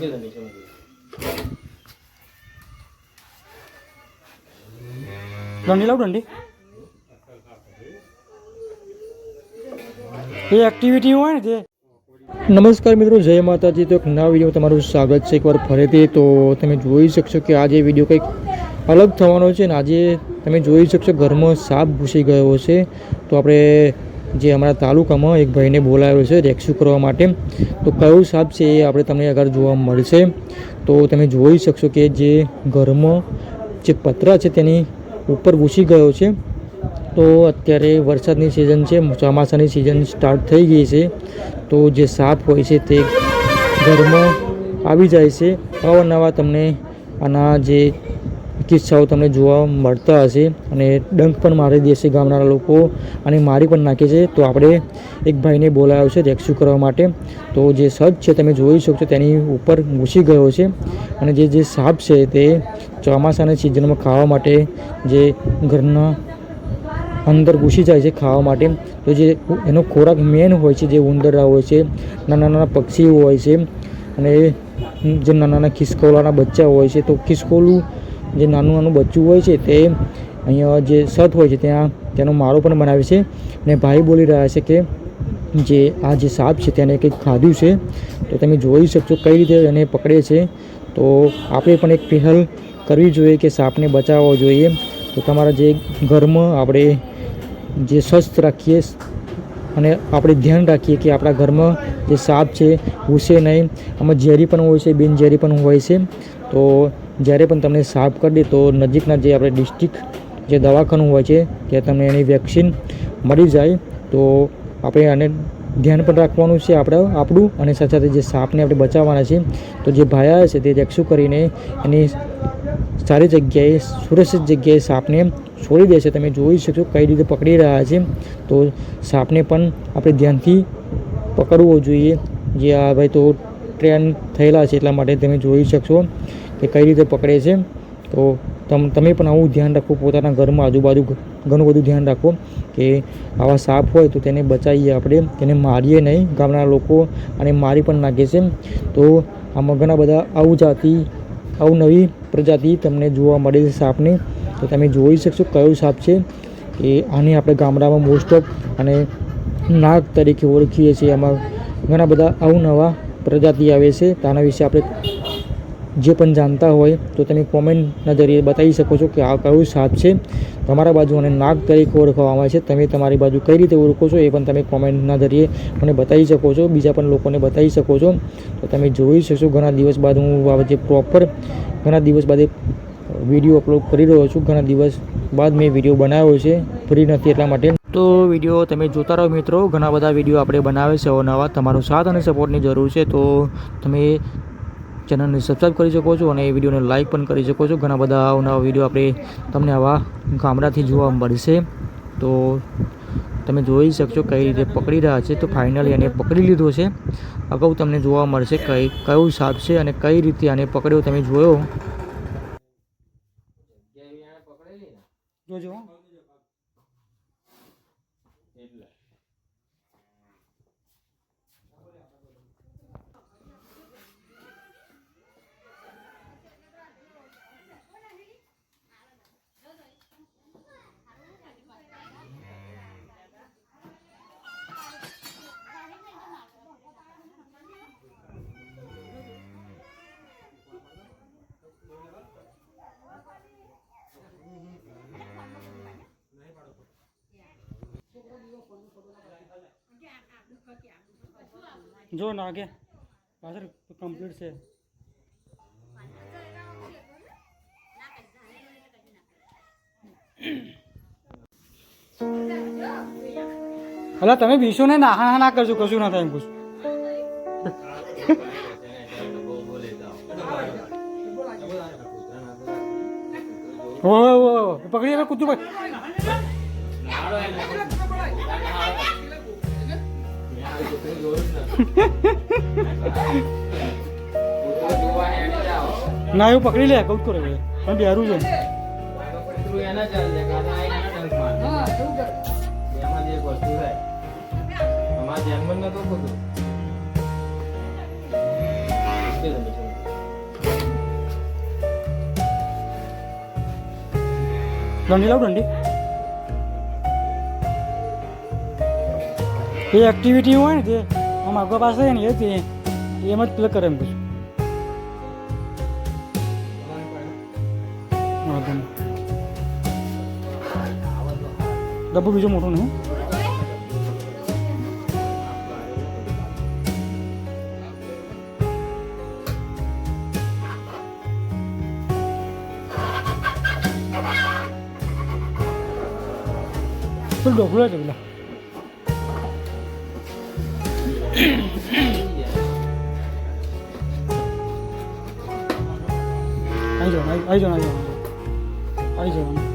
દંડી લાવ દંડી એ એક્ટિવિટી હોય ને તે. નમસ્કાર મિત્રો, જય માતાજી. તો એક નવા વિડીયોમાં તમારું સ્વાગત છે એકવાર ફરીથી. તો તમે જોઈ શકશો કે આજે વિડીયો કંઈક અલગ થવાનો છે ને આજે તમે જોઈ શકશો ઘરમાં સાપ ઘૂસી ગયો છે. તો આપણે જે અમારા તાલુકામાં એક ભાઈને બોલાવ્યો છે રેસ્ક્યુ કરવા માટે. તો કયું સાપ છે એ આપણે તમને આગળ જોવા મળશે. તો તમે જોઈ શકશો કે જે ઘરમાં જે પતરા છે તેની ઉપર ઘૂસી ગયો છે. તો અત્યારે વરસાદની સિઝન છે, ચોમાસાની સિઝન સ્ટાર્ટ થઈ ગઈ છે. તો જે સાપ હોય છે તે ઘરમાં આવી જાય છે. અવારનવાર તમને આના જે કિસ્સાઓ તમને જોવા મળતા હશે અને ડંખ પણ મારી દેશે ગામના લોકો અને મારી પણ નાખે છે. તો આપણે એક ભાઈને બોલાવ્યો છે રેસ્ક્યુ કરવા માટે. તો જે સજ છે તમે જોઈ શકશો તેની ઉપર ઘૂસી ગયો છે અને જે સાપ છે તે ચોમાસાની સિઝનમાં ખાવા માટે જે ઘરના અંદર ઘૂસી જાય છે ખાવા માટે. તો જે એનો ખોરાક મેન હોય છે જે ઉંદરા હોય છે, નાના નાના પક્ષીઓ હોય છે અને જે નાના નાના ખિસકોલાના બચ્ચા હોય છે. તો ખિસકોલું જે નાનું નાનું બચ્ચું હોય છે તે અહીંયા જે સત હોય છે ત્યાં તેનો માળો પણ બનાવે છે. અને ભાઈ બોલી રહ્યા છે કે જે આ જે સાપ છે તેને કંઈક ખાધું છે. તો તમે જોઈ શકશો કઈ રીતે એને પકડે છે. તો આપણે પણ એક પહેલ કરવી જોઈએ કે સાપને બચાવવો જોઈએ. તો તમારા જે ઘરમાં આપણે જે સ્વસ્થ રાખીએ અને આપણે ધ્યાન રાખીએ કે આપણા ઘરમાં જે સાપ છે ઘૂસે નહીં. આમાં ઝેરી પણ હોય છે, બિનઝેરી પણ હોય છે. તો જ્યારે પણ તમને સાપ કરડે તો નજીકના જે આપણે ડિસ્ટ્રિક્ટ જે દવાખાનું હોય છે ત્યાં તમને એની વેક્સિન મળી જાય. તો આપણે આને ધ્યાન પણ રાખવાનું છે આપણું અને સાથે સાથે જે સાપને આપણે બચાવવાના છે. તો જે ભાઈ આવ્યા છે તે રેસ્ક્યુ કરીને એની સારી જગ્યાએ સુરક્ષિત જગ્યાએ સાપને છોડી દે છે. તમે જોઈ શકશો કઈ રીતે પકડી રહ્યા છે. તો સાપને પણ આપણે ધ્યાનથી પકડવો જોઈએ. જે આ ભાઈ તો ટ્રેન થયેલા છે એટલા માટે તમે જોઈ શકશો કે કઈ રીતે પકડે છે. તો તમે પણ આવું ધ્યાન રાખો પોતાના ઘરમાં, આજુબાજુ ઘણું બધું ધ્યાન રાખો કે આવા સાપ હોય તો તેને બચાવીએ આપણે, તેને મારીએ નહીં. ગામના લોકો અને મારી પણ નાખે છે. તો આમાં ઘણા બધા આવું નવી પ્રજાતિ તમને જોવા મળે છે સાપની. તો તમે જોઈ શકશો કયો સાપ છે કે આને આપણે ગામડામાં મોસ્ટ ઓફ અને નાગ તરીકે ઓળખીએ છીએ. આમાં ઘણા બધા અવનવા પ્રજાતિ આવે છે. તો આના વિશે આપણે જે પણ જાણતા હોય તો તમે કોમેન્ટના જરીએ બતાવી શકો છો કે આ કયું સાપ છે. તમારા બાજુ અને નાગ તરીકે ઓળખવામાં આવે છે. તમે તમારી બાજુ કઈ રીતે ઓળખો છો એ પણ તમે કોમેન્ટના જરીએ મને બતાવી શકો છો, બીજા પણ લોકોને બતાવી શકો છો. તો તમે જોઈ શકશો ઘણા દિવસ બાદ હું જે ઘણા દિવસ બાદ વિડીયો અપલોડ કરી રહ્યો છું. ઘણા દિવસ બાદ મેં વિડીયો બનાવ્યો છે, ફ્રી નથી એટલા માટે. તો વિડીયો તમે જોતા રહો મિત્રો, ઘણા બધા વિડીયો આપણે બનાવે છે અવનવા. તમારો સાથ અને સપોર્ટની જરૂર છે. તો તમે ચેનલને સબસ્ક્રાઈબ કરી શકો છો અને એ વિડીયોને લાઇક પણ કરી શકો છો. ઘણા બધા અવનવા વિડીયો આપણે તમને આવા ગામડાથી જોવા મળશે. તો તમે જોઈ શકશો કઈ રીતે પકડી રહ્યા છે. તો ફાઇનલી એને પકડી લીધો છે. અગાઉ તમને જોવા મળશે કયું સાપ છે અને કઈ રીતે આને પકડ્યો તમે જોયો. જોજો જો નાગે પાછળ કમ્પ્લીટ છે. અલા તમે બીસો ને ના કરજો, કશું ના થાય એમ પૂછ. પકડી હવે કૂદતું ના એવું પકડી લે કઉ કરે પણ બિહારું છે. ધ્યાનમાં નતો દંડી લાવ દંડી. એ એક્ટિવિટી હોય ને તે આમ આગળ પાસે ને એ તે એમ જ પ્લે કરે એમ પછી. ડબ્બો બીજો મોટો નહીં. ફૂલ ડોકલો છે પેલા. આવી જવાનું.